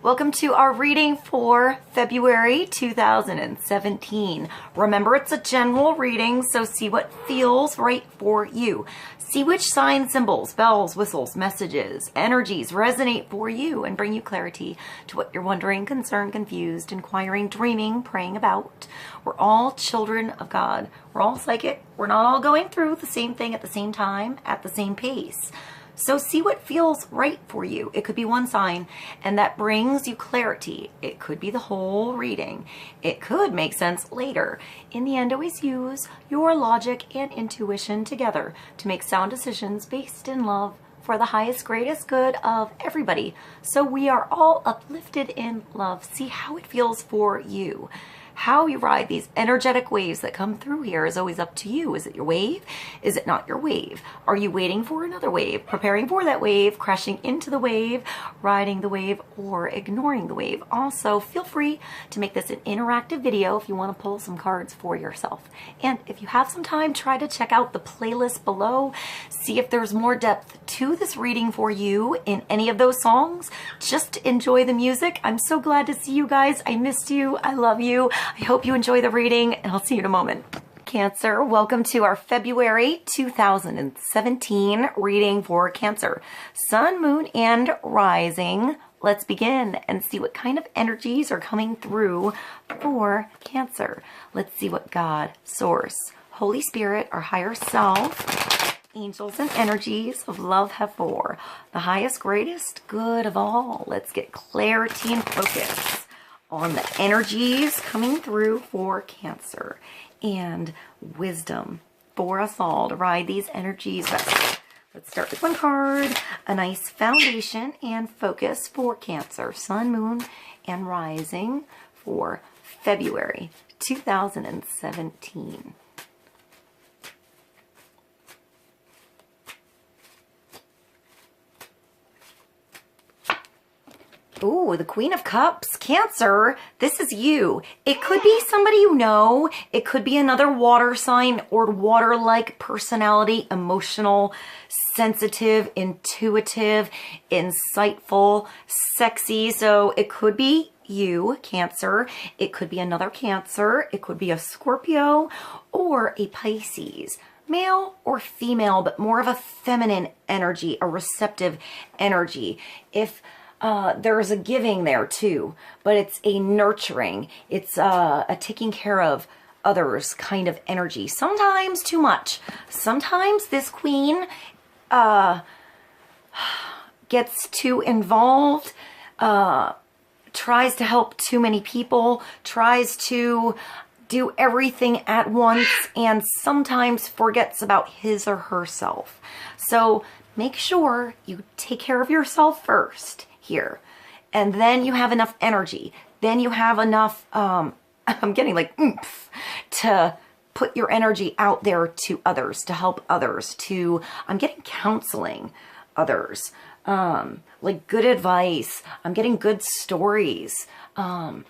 Welcome to our reading for February 2017. Remember, it's a general reading, so see what feels right for you. See which signs, symbols, bells, whistles, messages, energies resonate for you and bring you clarity to what you're wondering, concerned, confused, inquiring, dreaming, praying about. We're all children of God. We're all psychic. We're not all going through the same thing at the same time, at the same pace. So see what feels right for you. It could be one sign, and that brings you clarity. It could be the whole reading. It could make sense later. In the end, always use your logic and intuition together to make sound decisions based in love for the highest, greatest good of everybody. So we are all uplifted in love. See how it feels for you. How you ride these energetic waves that come through here is always up to you. Is it your wave? Is it not your wave? Are you waiting for another wave, preparing for that wave, crashing into the wave, riding the wave, or ignoring the wave? Also, feel free to make this an interactive video if you want to pull some cards for yourself. And if you have some time, try to check out the playlist below. See if there's more depth to this reading for you in any of those songs. Just enjoy the music. I'm so glad to see you guys. I missed you. I love you. I hope you enjoy the reading, and I'll see you in a moment. Cancer, welcome to our February 2017 reading for Cancer. Sun, Moon, and Rising. Let's begin and see what kind of energies are coming through for Cancer. Let's see what God, Source, Holy Spirit, our higher self, angels and energies of love have for the highest, greatest good of all. Let's get clarity and focus on the energies coming through for Cancer and wisdom for us all to ride these energies best. Let's start with one card, a nice foundation and focus for Cancer, Sun, Moon, and Rising for February 2017. Ooh, the Queen of Cups. Cancer, this is you. It could be somebody you know. It could be another water sign or water-like personality, emotional, sensitive, intuitive, insightful, sexy. So it could be you, Cancer. It could be another Cancer. It could be a Scorpio or a Pisces. Male or female, but more of a feminine energy, a receptive energy. If there's a giving there too, but it's a nurturing, it's a taking care of others kind of energy. Sometimes too much. Sometimes this queen gets too involved, tries to help too many people, tries to do everything at once, and sometimes forgets about his or herself. So make sure you take care of yourself first here, and then you have enough energy, then you have enough I'm getting like oomph to put your energy out there to others, to help others, to I'm getting counseling others, like good advice. I'm getting good stories. I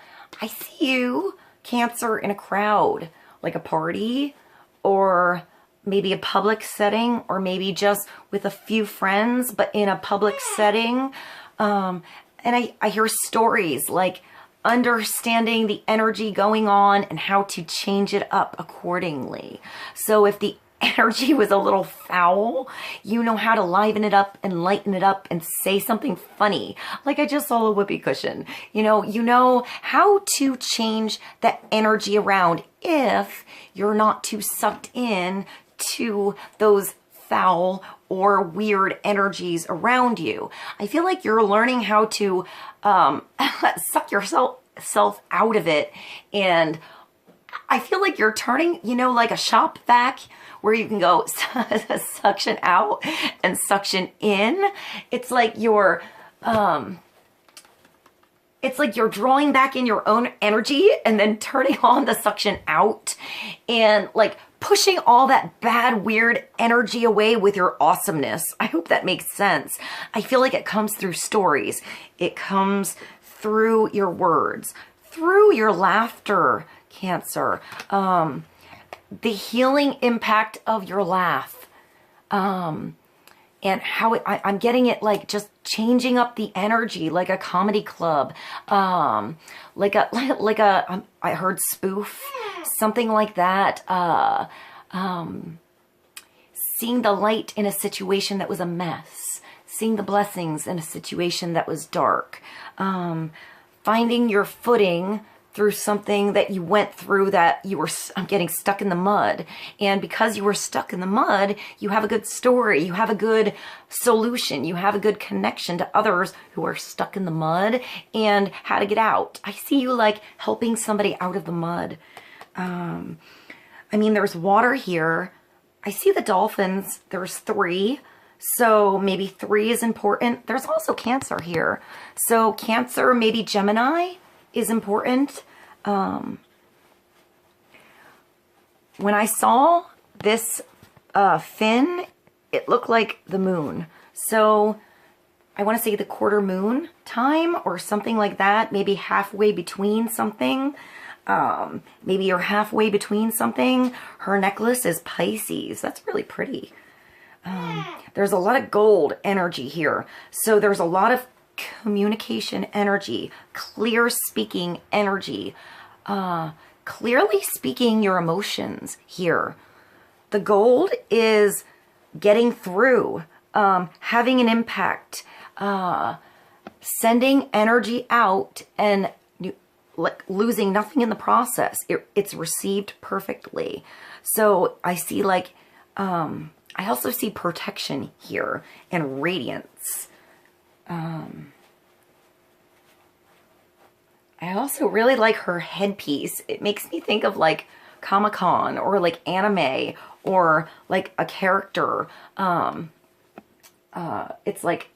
see you, Cancer, in a crowd, like a party, or maybe a public setting, or maybe just with a few friends, but in a public setting. And I hear stories like understanding the energy going on and how to change it up accordingly. So if the energy was a little foul, you know how to liven it up and lighten it up and say something funny. Like I just saw a whoopee cushion. You know how to change that energy around if you're not too sucked in to those foul or weird energies around you. I feel like you're learning how to suck yourself out of it, and I feel like you're turning, like a shop vac where you can go suction out and suction in. It's like you're drawing back in your own energy and then turning on the suction out, and like pushing all that bad, weird energy away with your awesomeness. I hope that makes sense. I feel like it comes through stories. It comes through your words, through your laughter, Cancer. The healing impact of your laugh. and how I'm getting it like just changing up the energy, like a comedy club, like a I heard spoof, something like that. Seeing the light in a situation that was a mess, seeing the blessings in a situation that was dark, finding your footing through something that you went through that you were getting stuck in the mud. And because you were stuck in the mud, you have a good story, you have a good solution, you have a good connection to others who are stuck in the mud and how to get out. I see you like helping somebody out of the mud. I mean, there's water here. I see the dolphins. There's 3. So maybe 3 is important. There's also Cancer here. So Cancer, maybe Gemini is important. When I saw this fin, it looked like the moon. So I want to say the quarter moon time or something like that. Maybe halfway between something. Maybe you're halfway between something. Her necklace is Pisces. That's really pretty. There's a lot of gold energy here. So there's a lot of communication energy, clear speaking energy, clearly speaking your emotions here. The gold is getting through, having an impact, sending energy out and like losing nothing in the process. It's received perfectly. So I see like, I also see protection here and radiance. I also really like her headpiece. It makes me think of like Comic-Con or like anime or like a character. It's like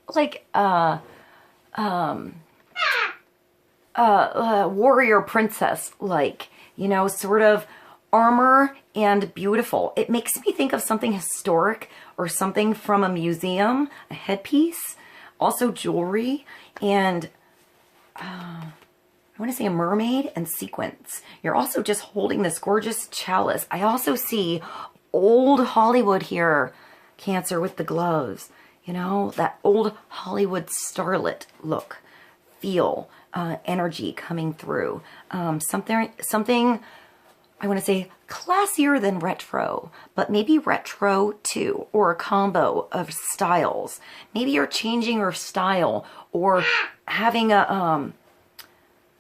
warrior princess, like, you know, sort of armor and beautiful. It makes me think of something historic or something from a museum, a headpiece, also jewelry, and I want to say a mermaid and sequins. You're also just holding this gorgeous chalice. I also see old Hollywood here, Cancer, with the gloves. You know, that old Hollywood starlet look, feel, energy coming through. Something, I want to say classier than retro, but maybe retro too, or a combo of styles. Maybe you're changing your style or having a,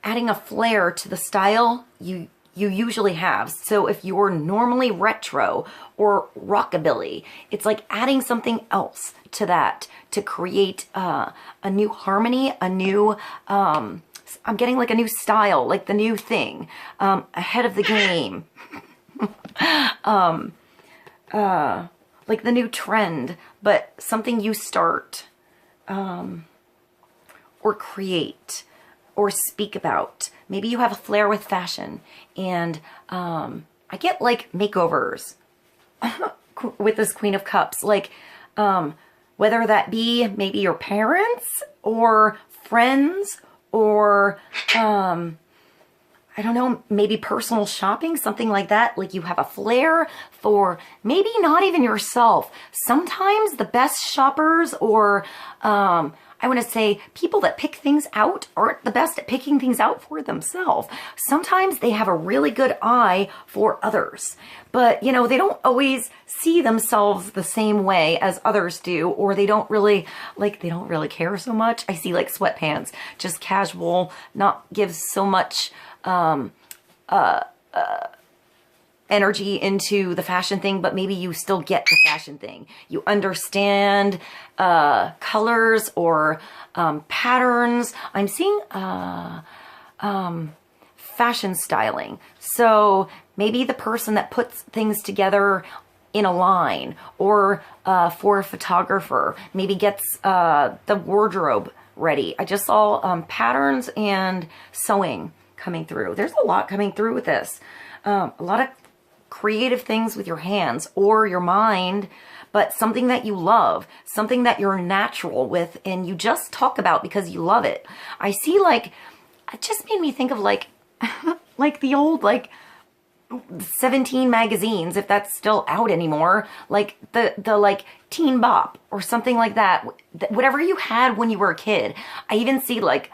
adding a flair to the style you usually have. So if you're normally retro or rockabilly, it's like adding something else to that to create a new harmony, a new, I'm getting like a new style, like the new thing, ahead of the game, like the new trend, but something you start, or create, or speak about. Maybe you have a flair with fashion, and I get like makeovers with this Queen of Cups, like whether that be maybe your parents or friends or I don't know, maybe personal shopping, something like that. Like you have a flair for maybe not even yourself. Sometimes the best shoppers or I want to say people that pick things out aren't the best at picking things out for themselves. Sometimes they have a really good eye for others, but you know, they don't always see themselves the same way as others do, or they don't really care so much. I see like sweatpants, just casual, not give so much energy into the fashion thing, but maybe you still get the fashion thing. You understand colors or patterns. I'm seeing fashion styling. So maybe the person that puts things together in a line, or for a photographer, maybe gets the wardrobe ready. I just saw patterns and sewing coming through. There's a lot coming through with this. A lot of creative things with your hands or your mind, but something that you love, something that you're natural with and you just talk about because you love it. I see like, it just made me think of like, like the old, like 17 magazines, if that's still out anymore, like the like Teen Bop or something like that. Whatever you had when you were a kid. I even see like,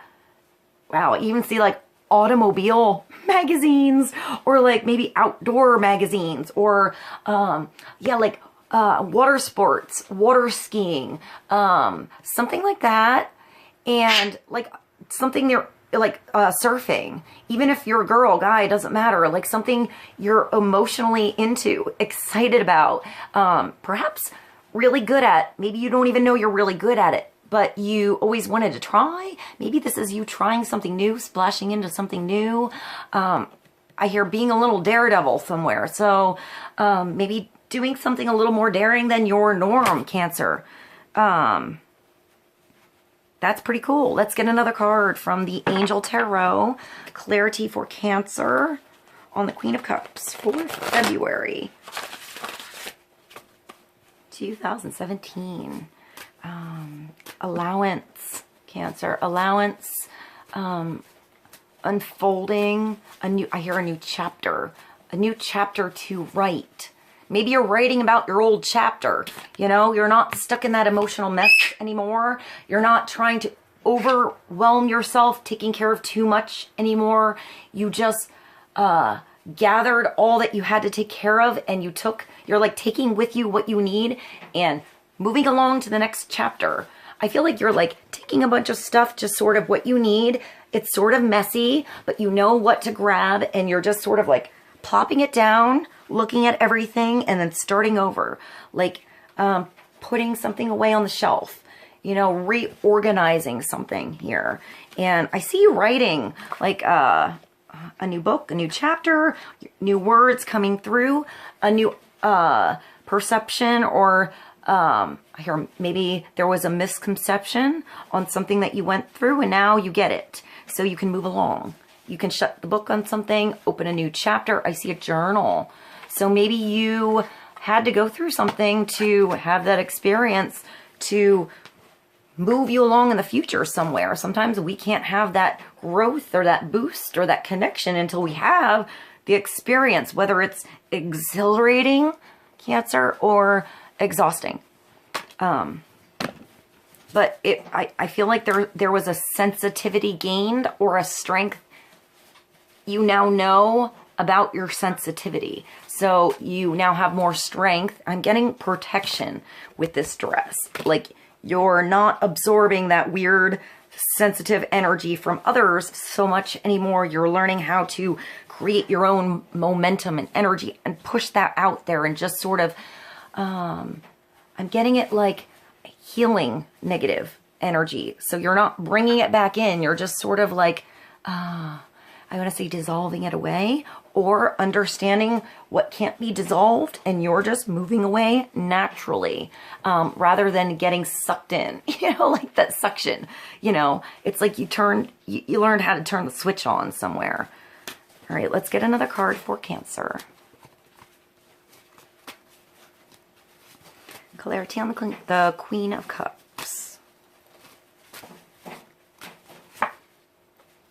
wow, I even see like automobile magazines or like maybe outdoor magazines or yeah, like water sports, water skiing, something like that. And like something you're like surfing, even if you're a girl, guy, doesn't matter, like something you're emotionally into, excited about, perhaps really good at. Maybe you don't even know you're really good at it, but you always wanted to try. Maybe this is you trying something new, splashing into something new. I hear being a little daredevil somewhere. So maybe doing something a little more daring than your norm, Cancer. That's pretty cool. Let's get another card from the Angel Tarot. Clarity for Cancer on the Queen of Cups for February 2017. Allowance, Cancer. Allowance, unfolding, I hear a new chapter to write. Maybe you're writing about your old chapter, you know, you're not stuck in that emotional mess anymore. You're not trying to overwhelm yourself, taking care of too much anymore. You just gathered all that you had to take care of, and you're like taking with you what you need and moving along to the next chapter. I feel like you're like taking a bunch of stuff, just sort of what you need. It's sort of messy, but you know what to grab, and you're just sort of like plopping it down, looking at everything, and then starting over, like putting something away on the shelf, you know, reorganizing something here. And I see you writing like a new book, a new chapter, new words coming through, a new perception, or I hear maybe there was a misconception on something that you went through, and now you get it, so you can move along. You can shut the book on something, open a new chapter. I see a journal. So maybe you had to go through something to have that experience to move you along in the future somewhere. Sometimes we can't have that growth or that boost or that connection until we have the experience, whether it's exhilarating, Cancer, or exhausting. But I feel like there was a sensitivity gained or a strength. You now know about your sensitivity. So you now have more strength. I'm getting protection with this dress. Like you're not absorbing that weird sensitive energy from others so much anymore. You're learning how to create your own momentum and energy and push that out there and just sort of, I'm getting it like healing negative energy. So you're not bringing it back in. You're just sort of like, I want to say dissolving it away, or understanding what can't be dissolved, and you're just moving away naturally, rather than getting sucked in, you know, like that suction, you know, it's like you learned how to turn the switch on somewhere. All right, let's get another card for Cancer. Clarity on the Queen of Cups.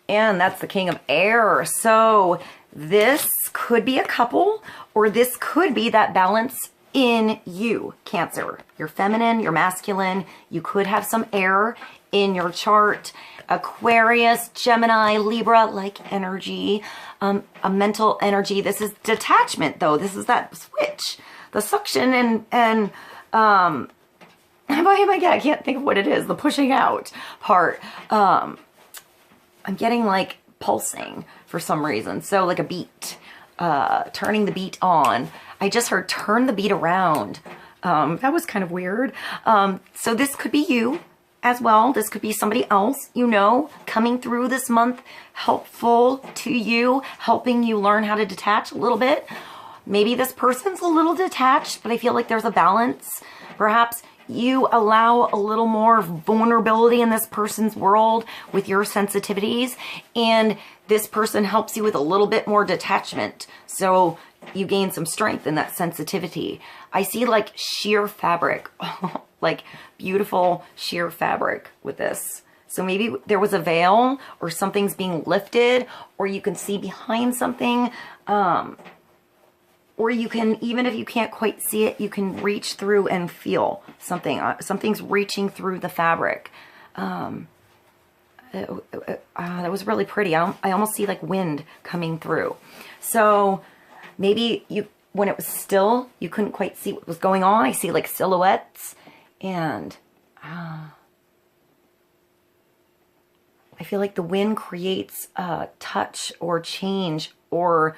And that's the King of Air. So this could be a couple, or this could be that balance in you, Cancer. You're feminine, you're masculine. You could have some air in your chart. Aquarius, Gemini, Libra-like energy, a mental energy. This is detachment, though. This is that switch, the suction, and I can't think of what it is. The pushing out part. I'm getting like pulsing for some reason. So like a beat, turning the beat on. I just heard turn the beat around. That was kind of weird. So this could be you as well. This could be somebody else, you know, coming through this month, helpful to you, helping you learn how to detach a little bit. Maybe this person's a little detached, but I feel like there's a balance. Perhaps you allow a little more vulnerability in this person's world with your sensitivities, and this person helps you with a little bit more detachment. So you gain some strength in that sensitivity. I see like sheer fabric, like beautiful sheer fabric with this. So maybe there was a veil, or something's being lifted, or you can see behind something. or you can, even if you can't quite see it, you can reach through and feel something. Something's reaching through the fabric. That was really pretty. I almost see like wind coming through. So maybe when it was still, you couldn't quite see what was going on. I see like silhouettes, and I feel like the wind creates touch or change, or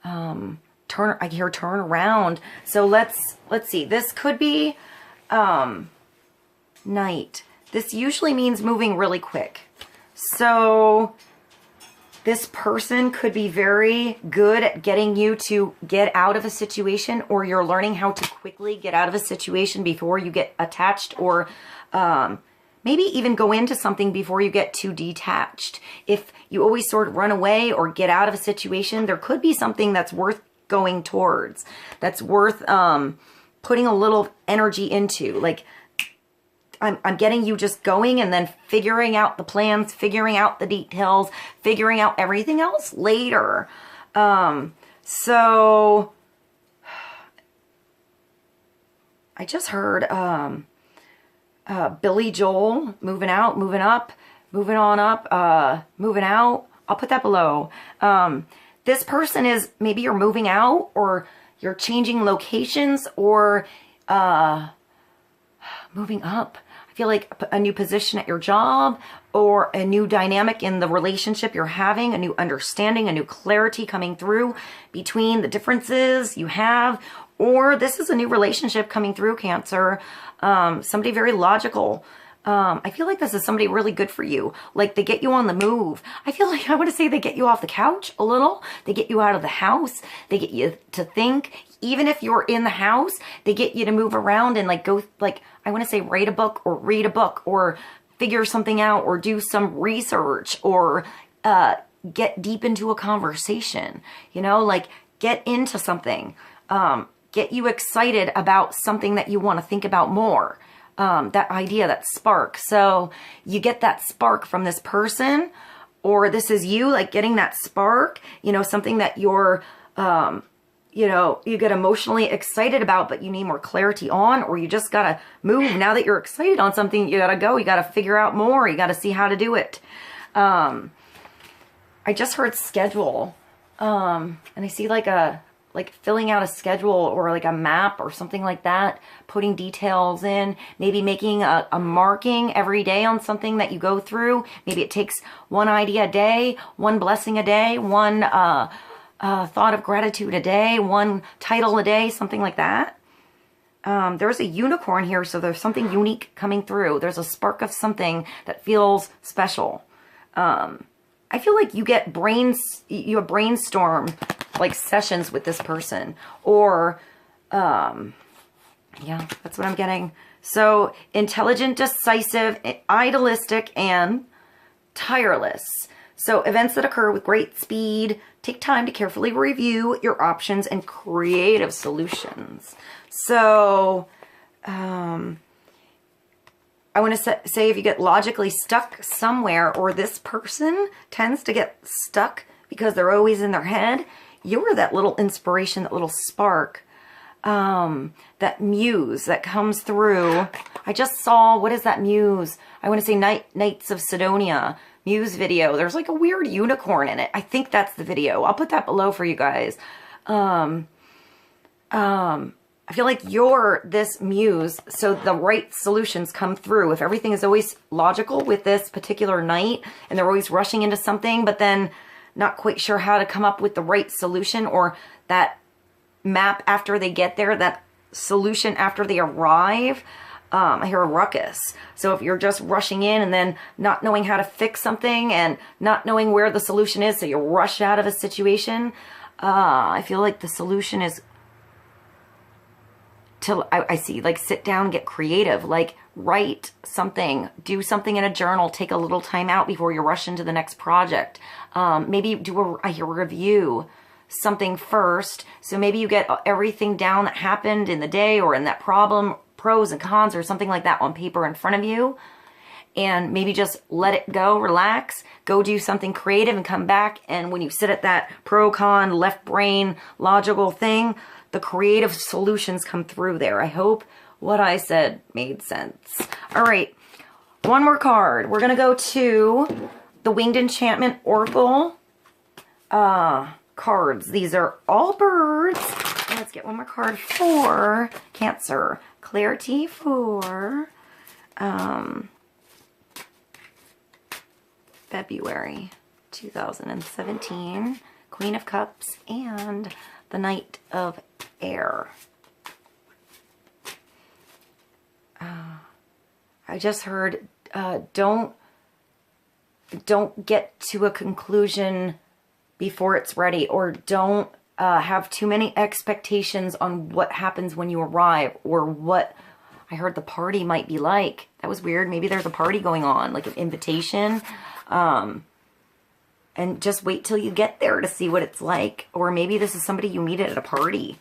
I hear turn around. So let's see. This could be night. This usually means moving really quick. So this person could be very good at getting you to get out of a situation, or you're learning how to quickly get out of a situation before you get attached, or maybe even go into something before you get too detached. If you always sort of run away or get out of a situation, there could be something that's worth going towards, that's worth putting a little energy into. Like, I'm getting you just going and then figuring out the plans, figuring out the details, figuring out everything else later. So I just heard Billy Joel, moving out, moving up, moving on up, moving out. I'll put that below. This person is, maybe you're moving out, or you're changing locations, or moving up. I feel like a new position at your job, or a new dynamic in the relationship you're having, a new understanding, a new clarity coming through between the differences you have, or this is a new relationship coming through, Cancer. Somebody very logical. I feel like this is somebody really good for you. Like, they get you on the move. I feel like, I want to say they get you off the couch a little. They get you out of the house. They get you to think. Even if you're in the house, they get you to move around and like go, like, I want to say write a book, or read a book, or figure something out, or do some research, or get deep into a conversation, you know, like get into something, get you excited about something that you want to think about more. That idea, that spark. So you get that spark from this person, or this is you, like getting that spark, you know, something that you're, you know, you get emotionally excited about, but you need more clarity on, or you just gotta move. Now that you're excited on something, you gotta go, you gotta figure out more, you gotta see how to do it. I just heard schedule, and I see like filling out a schedule, or like a map or something like that, putting details in, maybe making a marking every day on something that you go through. Maybe it takes one idea a day, one blessing a day, one thought of gratitude a day, one title a day, something like that. There's a unicorn here, so there's something unique coming through. There's a spark of something that feels special. I feel like you have brainstorm like sessions with this person, or yeah, that's what I'm getting. So intelligent, decisive, idealistic, and tireless. So events that occur with great speed, take time to carefully review your options, and creative solutions. So I want to say, if you get logically stuck somewhere, or this person tends to get stuck because they're always in their head, you're that little inspiration, that little spark, that muse that comes through. I just saw, what is that muse? I want to say Knights of Sidonia Muse video. There's like a weird unicorn in it. I think that's the video. I'll put that below for you guys. I feel like you're this muse, so the right solutions come through. If everything is always logical with this particular knight, and they're always rushing into something, but then not quite sure how to come up with the right solution, or that map after they get there, that solution after they arrive, I hear a ruckus. So if you're just rushing in and then not knowing how to fix something, and not knowing where the solution is, so you rush out of a situation, I feel like the solution is to, I see, like, sit down, get creative, like write something, do something in a journal, take a little time out before you rush into the next project. Maybe do I hear a review, something first. So maybe you get everything down that happened in the day, or in that problem, pros and cons, or something like that on paper in front of you. And maybe just let it go, relax, go do something creative, and come back. And when you sit at that pro, con, left brain, logical thing, the creative solutions come through there. I hope what I said made sense. All right, one more card. We're going to go to the Winged Enchantment Oracle cards. These are all birds. Let's get one more card for Cancer. Clarity for February 2017. Queen of Cups and the Knight of Air. I just heard don't get to a conclusion before it's ready, or don't have too many expectations on what happens when you arrive, or what I heard the party might be like. That was weird. Maybe there's a party going on, like an invitation. And just wait till you get there to see what it's like. Or maybe this is somebody you meet at a party,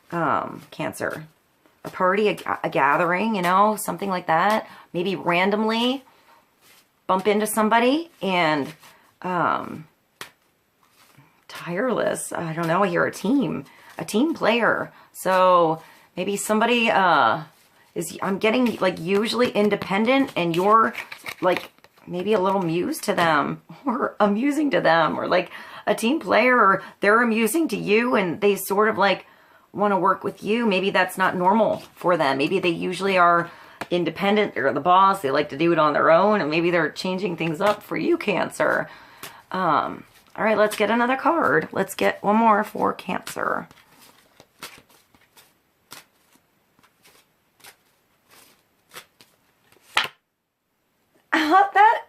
Cancer. A party, a gathering, you know, something like that. Maybe randomly bump into somebody and tireless. I don't know, I hear a team player. So maybe somebody I'm getting like usually independent, and you're like maybe a little muse to them, or amusing to them, or like a team player, or they're amusing to you and they sort of like want to work with you. Maybe that's not normal for them. Maybe they usually are independent. They're the boss. They like to do it on their own, and maybe they're changing things up for you, Cancer. All right, let's get another card. Let's get one more for Cancer.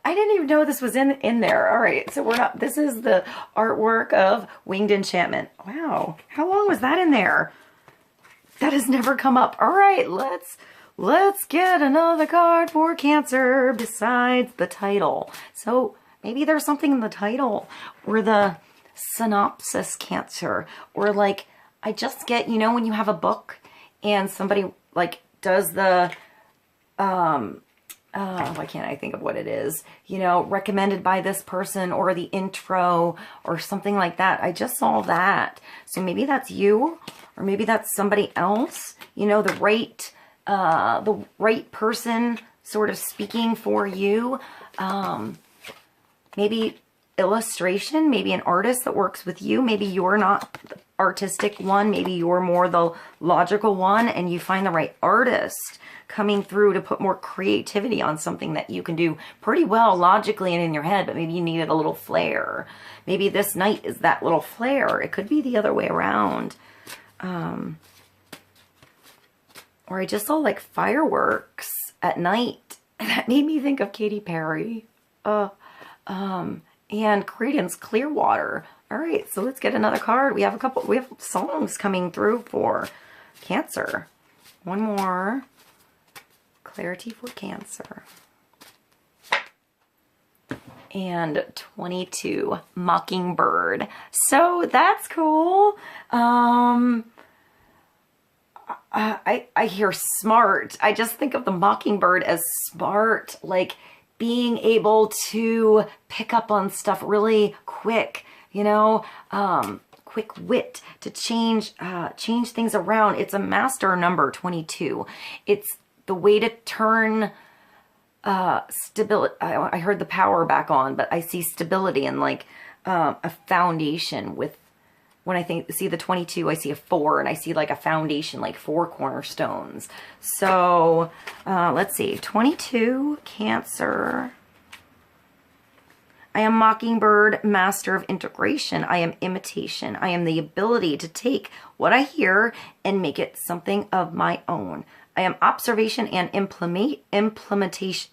I didn't even know this was in there. All right, so this is the artwork of Winged Enchantment. Wow, how long was that in there? That has never come up. All right, let's get another card for Cancer besides the title. So maybe there's something in the title, or the synopsis, Cancer, or like, I just get, you know, when you have a book and somebody like does the, why can't I think of what it is? You know, recommended by this person, or the intro, or something like that. I just saw that. So maybe that's you, or maybe that's somebody else. You know, the right person sort of speaking for you. Maybe illustration, maybe an artist that works with you. Maybe you're not the artistic one. Maybe you're more the logical one, and you find the right artist coming through to put more creativity on something that you can do pretty well logically and in your head, but maybe you needed a little flair. Maybe this night is that little flair. It could be the other way around. Or I just saw like fireworks at night. That made me think of Katy Perry. And Creedence Clearwater. All right, so let's get another card. We have songs coming through for Cancer. One more. Clarity for Cancer. And 22, Mockingbird. So that's cool. I hear smart. I just think of the mockingbird as smart, like being able to pick up on stuff really quick, you know, quick wit to change things around. It's a master number, 22. It's the way to turn stability. I heard the power back on, but I see stability and like a foundation with, when I see the 22, I see a 4, and I see like a foundation, like 4 cornerstones. So let's see, 22, Cancer. I am Mockingbird, master of integration. I am imitation. I am the ability to take what I hear and make it something of my own. I am observation and implementation.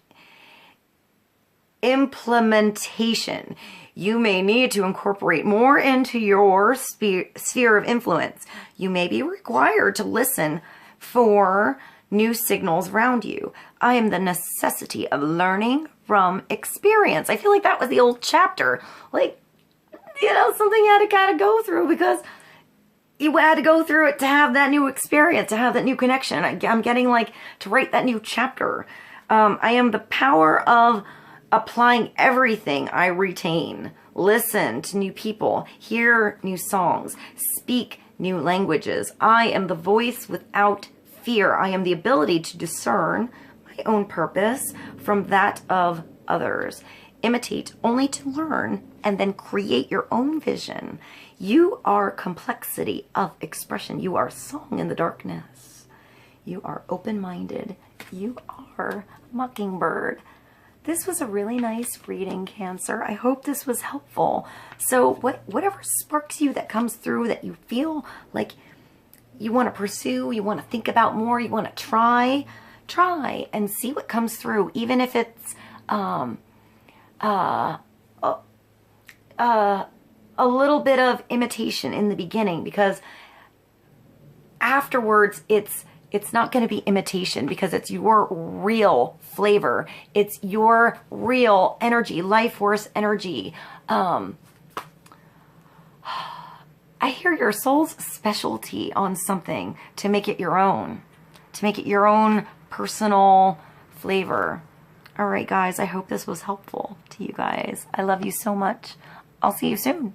You may need to incorporate more into your sphere of influence. You may be required to listen for new signals around you. I am the necessity of learning from experience. I feel like that was the old chapter. Like, you know, something you had to kind of go through, because you had to go through it to have that new experience, to have that new connection. I'm getting like to write that new chapter. I am the power of applying everything I retain. Listen to new people, hear new songs, speak new languages. I am the voice without fear. I am the ability to discern my own purpose from that of others. Imitate only to learn and then create your own vision. You are complexity of expression. You are song in the darkness. You are open-minded. You are mockingbird. This was a really nice reading, Cancer. I hope this was helpful. So whatever sparks you, that comes through, that you feel like you want to pursue, you want to think about more, you want to try and see what comes through, even if it's a little bit of imitation in the beginning, because afterwards it's not going to be imitation, because it's your real flavor. It's your real energy, life force energy. I hear your soul's specialty on something to make it your own, personal flavor. All right, guys, I hope this was helpful to you guys. I love you so much. I'll see you soon.